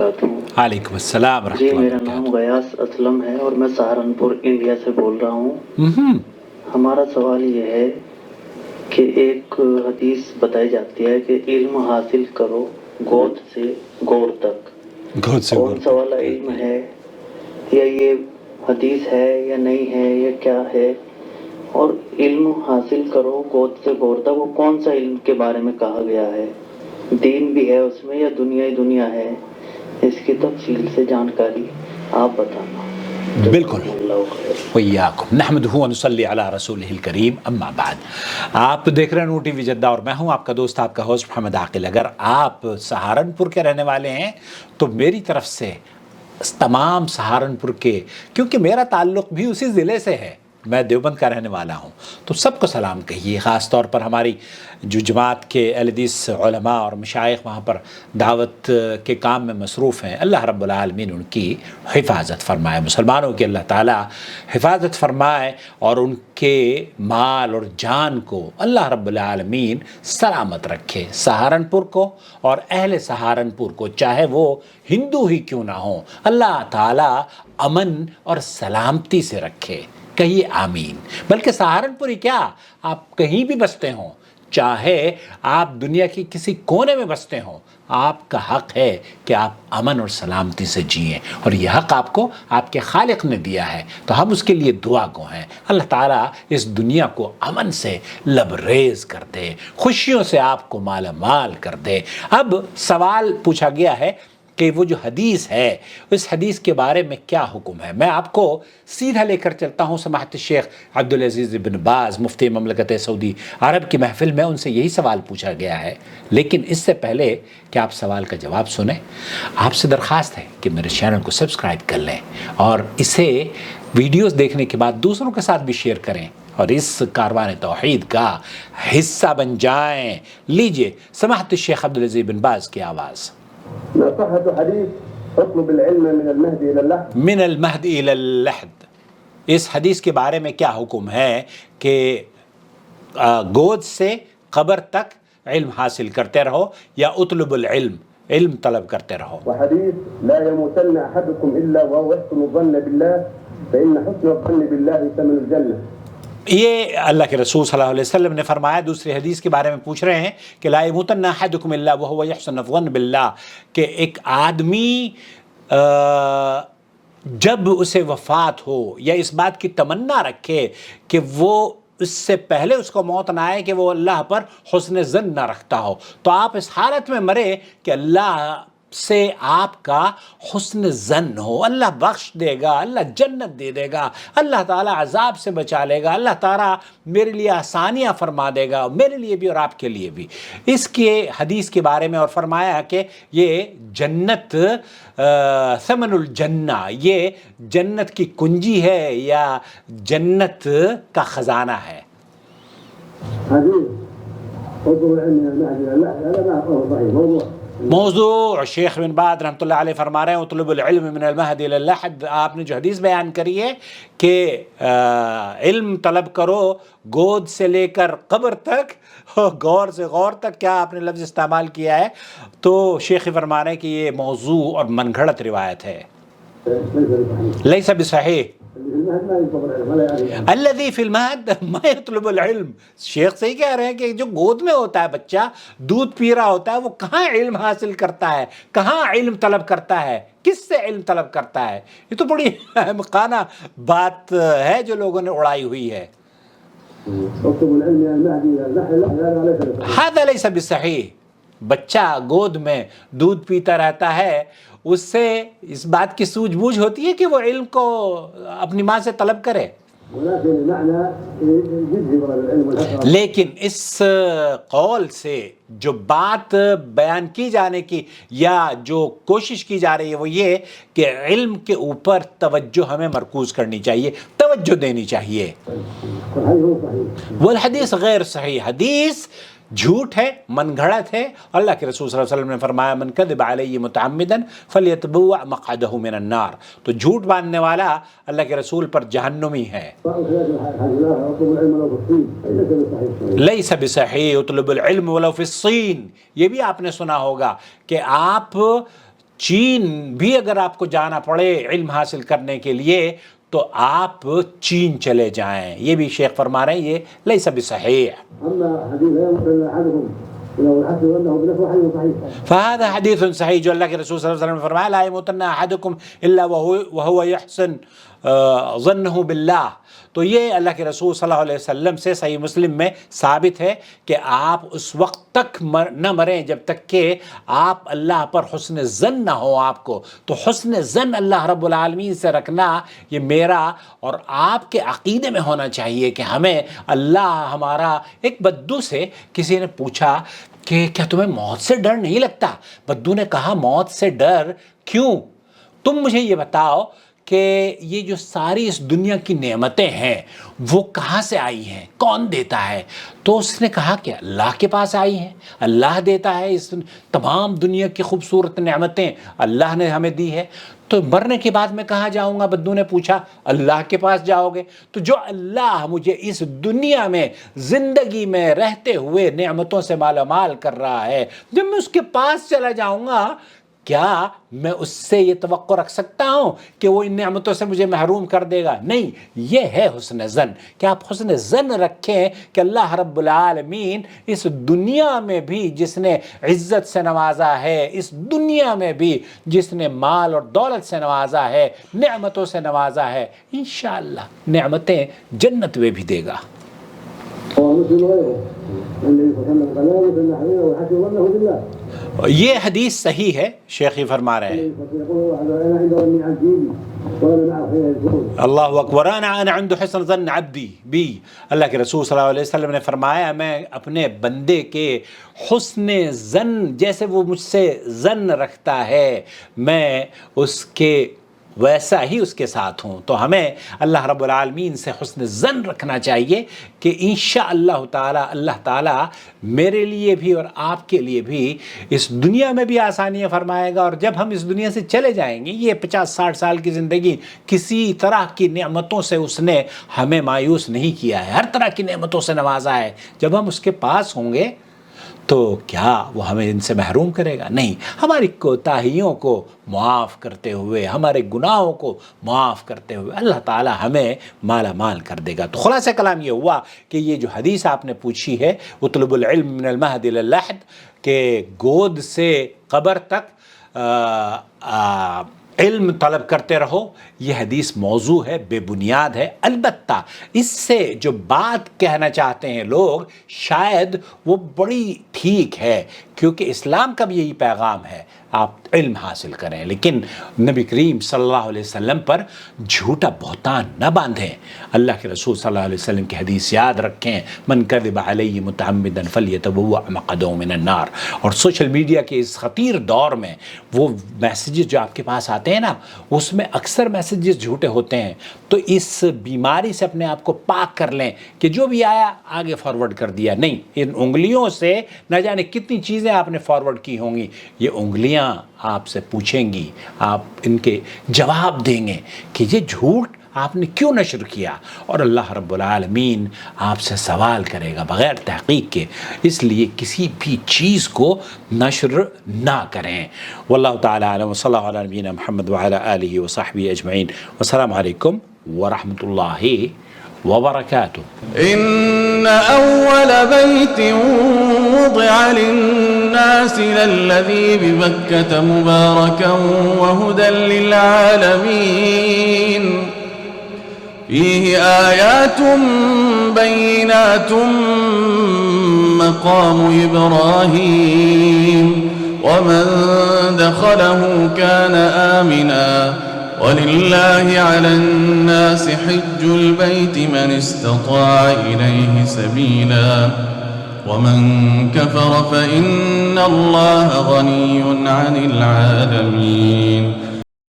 वालेकुम अस्सलाम जी, रहमतुल्लाहि मेरा वबरकातुहू। नाम गयास असलम है और मैं सहारनपुर इंडिया से बोल रहा हूँ। हम्म, हमारा सवाल ये है कि एक हदीस बताई जाती है कि इल्म हासिल करो गोद से गौर तक। खुद से कौन गौर सा तक वाला इल्म है, या ये हदीस है या नहीं है, या क्या है? और इल्म हासिल करो गोद से गौर तक, वो कौन सा इल्म के बारे में कहा गया है? दीन भी है उसमें या दुनिया ही दुनिया है? इसकी तफसील से जानकारी आप बताना। बिल्कुल। वय्याकुम नहमदुहु व नुसल्ली अला रसूलिहिल करीम, अम्मा बाद। आप देख रहे हैं नूर टीवी जद्दा और मैं हूं आपका दोस्त, आपका होस्ट मोहम्मद आकिल। अगर आप सहारनपुर के रहने वाले हैं तो मेरी तरफ से तमाम सहारनपुर के, क्योंकि मेरा ताल्लुक़ भी उसी ज़िले से है, मैं देवबंद का रहने वाला हूँ, तो सबको सलाम कहिए। ख़ास तौर पर हमारी जो जमात के अहलदीस उलमा और मशाइख वहाँ पर दावत के काम में मसरूफ़ हैं, अल्लाह रब्बुल आलमीन उनकी हिफाजत फ़रमाए, मुसलमानों की अल्लाह ताला हिफाजत फ़रमाए और उनके माल और जान को अल्लाह रब्बुल आलमीन सलामत रखे। सहारनपुर को और अहले सहारनपुर को, चाहे वो हिंदू ही क्यों ना हो, अल्लाह ताला अमन और सलामती से रखे। कहिए आमीन। बल्कि सहारनपुर ही क्या, आप कहीं भी बसते हों, चाहे आप दुनिया की किसी कोने में बसते हों, आपका हक़ है कि आप अमन और सलामती से जिएं, और यह हक़ आपको आपके खालिक ने दिया है, तो हम उसके लिए दुआ गो हैं। अल्लाह ताला इस दुनिया को अमन से लबरेज़ कर दे, खुशियों से आपको माला माल कर दे। अब सवाल पूछा गया है कि वो जो हदीस है, उस हदीस के बारे में क्या हुक्म है। मैं आपको सीधा लेकर चलता हूँ समाहत शेख अब्दुल अजीज़ बिन बाज, मुफ्ती ममलकत सऊदी अरब की महफिल में। उनसे यही सवाल पूछा गया है, लेकिन इससे पहले कि आप सवाल का जवाब सुने, आपसे दरख्वास्त है कि मेरे चैनल को सब्सक्राइब कर लें और इसे वीडियोज़ देखने के बाद दूसरों के साथ भी शेयर करें और इस कारवान तौहीद का हिस्सा बन जाएं। लीजिए समाहत शेख अब्दुल अजीज़ बिन बाज की आवाज़। मिनल महद इलल लहद, इस हदीस के बारे में क्या हुक्म है कि गोद से कब्र तक इल्म हासिल करते रहो या उतलुबुल इल्म, इल्म तलब करते रहो। वहदीस ला यमूतन्न अहदुकुम इल्ला व हुवा यहसनु ज़न्न बिल्लाह फ़इन्न हुस्न ज़न्न बिल्लाह समनुल जन्नह। ये अल्लाह के रसूल सल्लल्लाहु अलैहि वसल्लम ने फरमाया। दूसरी हदीस के बारे में पूछ रहे हैं कि ला यमूतन्न अहदुकुम इल्ला व हुवा यहसनु ज़न्न बिल्लाह, कि एक आदमी जब उसे वफ़ात हो या इस बात की तमन्ना रखे कि वो इससे पहले उसको मौत ना आए कि वो अल्लाह पर हुस्न ज़न ना रखता हो, तो आप इस हालत में मरे कि अल्लाह से आपका हुस्न ज़न हो, अल्लाह बख्श देगा, अल्लाह जन्नत दे देगा, अल्लाह ताला अज़ाब से बचा लेगा, अल्लाह ताला मेरे लिए आसानियाँ फरमा देगा, मेरे लिए भी और आपके लिए भी। इसके हदीस के बारे में और फरमाया कि ये जन्नत समनुल जन्ना, ये जन्नत की कुंजी है या जन्नत का ख़जाना है। मौज़ू शेख बिन बाज रहमतुल्लाह अलैह फरमा रहे हैं उतलुबुल इल्म मिनल महद इलल लहद। आपने जो हदीस बयान करी है कि इल्म तलब करो गोद से लेकर कब्र तक, गौर से गौर तक, क्या आपने लफ्ज़ इस्तेमाल किया है, तो शेख फरमा रहे हैं कि ये मौज़ू और मनगढ़ंत रिवायत है। लैसा बिसहीह अल्लज़ी फिल महद मा यतलुबुल इल्म। शेख सही कह रहे हैं कि जो गोद में होता है बच्चा, दूध पी रहा होता है, वो कहाँ इल्म हासिल करता है, कहाँ इल्म तलब करता है, किससे इल्म तलब करता है? ये तो बड़ी अहमकाना बात है जो लोगों ने उड़ाई हुई है। हाज़ा लैसा बिसहीह, बच्चा गोद में दूध पीता रहता है, उससे इस बात की सूझबूझ होती है कि वो इल्म को अपनी माँ से तलब करे। लेकिन इस कौल से जो बात बयान की जाने की या जो कोशिश की जा रही है वो ये कि इल्म के ऊपर तवज्जो हमें मरकूज़ करनी चाहिए, तवज्जो देनी चाहिए। वल हदीस गैर सही, हदीस झूठ है, मनगढ़ंत है। अल्लाह के रसूल सल्लल्लाहु अलैहि वसल्लम ने फरमाया मन कज़ब अलैहि मुतअम्मिदन फलयतबव्व मक़अदहु मिनन नार, तो झूठ बांधने वाला अल्लाह के रसूल पर जहन्नुमी है। लैसा बिसहीह उतलुबुल इल्म वलौ फिस्सीन, ये भी आपने सुना होगा कि आप چین بھی اگر آپ کو جانا پڑے علم حاصل کرنے کے لیے تو آپ چین چلے جائیں. یہ بھی شیخ فرما رہے ہیں یہ لیس بصحیح. فهذا حدیث صحیح جو اللہ کے رسول صلی اللہ علیہ وسلم نے فرمایا لا يموتن احدكم الا وهو يحسن ظنه باللہ. تو یہ اللہ کے رسول صلی اللہ علیہ وسلم سے صحیح مسلم میں ثابت ہے کہ آپ اس وقت تک نہ مریں جب تک کہ آپ اللہ پر حسن ظن نہ ہو آپ کو. تو حسن ظن اللہ رب العالمین سے رکھنا یہ میرا اور آپ کے عقیدے میں ہونا چاہیے کہ ہمیں اللہ ہمارا. ایک بدو سے کسی نے پوچھا کہ کیا تمہیں موت سے ڈر نہیں لگتا؟ بدو نے کہا موت سے ڈر کیوں؟ تم مجھے یہ بتاؤ کہ یہ جو ساری اس دنیا کی نعمتیں ہیں وہ کہاں سے آئی ہیں، کون دیتا ہے؟ تو اس نے کہا کہ اللہ کے پاس آئی ہیں، اللہ دیتا ہے. اس تمام دنیا کی خوبصورت نعمتیں اللہ نے ہمیں دی ہے. تو مرنے کے بعد میں کہاں جاؤں گا؟ بدو نے پوچھا. اللہ کے پاس جاؤ گے. تو جو اللہ مجھے اس دنیا میں زندگی میں رہتے ہوئے نعمتوں سے مالا مال کر رہا ہے، جب میں اس کے پاس چلا جاؤں گا کیا میں اس سے یہ توقع رکھ سکتا ہوں کہ وہ ان نعمتوں سے مجھے محروم کر دے گا؟ نہیں. یہ ہے حسن ظن کہ آپ حسن ظن رکھیں کہ اللہ رب العالمین اس دنیا میں بھی جس نے عزت سے نوازا ہے، اس دنیا میں بھی جس نے مال اور دولت سے نوازا ہے، نعمتوں سے نوازا ہے، انشاءاللہ نعمتیں جنت میں بھی دے گا. یہ حدیث صحیح ہے. شیخ ہی فرما رہے ہیں اللہ اکبر انا عند حسن ظن عبدی بی. اللہ کے رسول صلی اللہ علیہ وسلم نے فرمایا میں اپنے بندے کے حسن ظن جیسے وہ مجھ سے ظن رکھتا ہے میں اس کے ویسا ہی اس کے ساتھ ہوں. تو ہمیں اللہ رب العالمین سے حسن ظن رکھنا چاہیے کہ انشاءاللہ تعالی اللہ تعالی میرے لیے بھی اور آپ کے لیے بھی اس دنیا میں بھی آسانیاں فرمائے گا. اور جب ہم اس دنیا سے چلے جائیں گے یہ 50-60 سال کی زندگی کسی طرح کی نعمتوں سے اس نے ہمیں مایوس نہیں کیا ہے، ہر طرح کی نعمتوں سے نوازا ہے. جب ہم اس کے پاس ہوں گے تو کیا وہ ہمیں ان سے محروم کرے گا؟ نہیں. ہماری کوتاہیوں کو معاف کرتے ہوئے، ہمارے گناہوں کو معاف کرتے ہوئے اللہ تعالی ہمیں مالا مال کر دے گا. تو خلاصہ کلام یہ ہوا کہ یہ جو حدیث آپ نے پوچھی ہے اطلب العلم من المہد الی اللحد کہ گود سے قبر تک علم طلب کرتے رہو، یہ حدیث موضوع ہے، بے بنیاد ہے. البتہ اس سے جو بات کہنا چاہتے ہیں لوگ شاید وہ بڑی ٹھیک ہے کیونکہ اسلام کا بھی یہی پیغام ہے آپ علم حاصل کریں، لیکن نبی کریم صلی اللہ علیہ وسلم پر جھوٹا بہتان نہ باندھیں. اللہ کے رسول صلی اللہ علیہ وسلم کی حدیث یاد رکھیں من کذب علی متعمدا فلیتبوأ مقعده من النار. اور سوشل میڈیا کے اس خطیر دور میں وہ میسیجز جو آپ کے پاس آتے ہیں نا اس میں اکثر میسیجز جھوٹے ہوتے ہیں. تو اس بیماری سے اپنے آپ کو پاک کر لیں کہ جو بھی آیا آگے فارورڈ کر دیا. نہیں، ان انگلیوں سے نہ جانے کتنی چیزیں آپ نے فارورڈ کی ہوں گی. یہ انگلیاں آپ سے پوچھیں گی، آپ ان کے جواب دیں گے کہ یہ جھوٹ آپ نے کیوں نشر کیا، اور اللہ رب العالمین آپ سے سوال کرے گا بغیر تحقیق کے. اس لیے کسی بھی چیز کو نشر نہ کریں. واللہ تعالی اعلم وصلی اللہ علی نبینا محمد وعلی آلہ وصحبہ اجمعین. والسلام علیکم ورحمۃ اللہ وبركاته. إن أول بيت وضع للناس للذي ببكة مباركا وهدى للعالمين فيه آيات بينات مقام إبراهيم ومن دخله كان آمنا ولله على الناس حج البيت من استطاع إليه سبيلا ومن كفر فإن الله غني عن العالمين.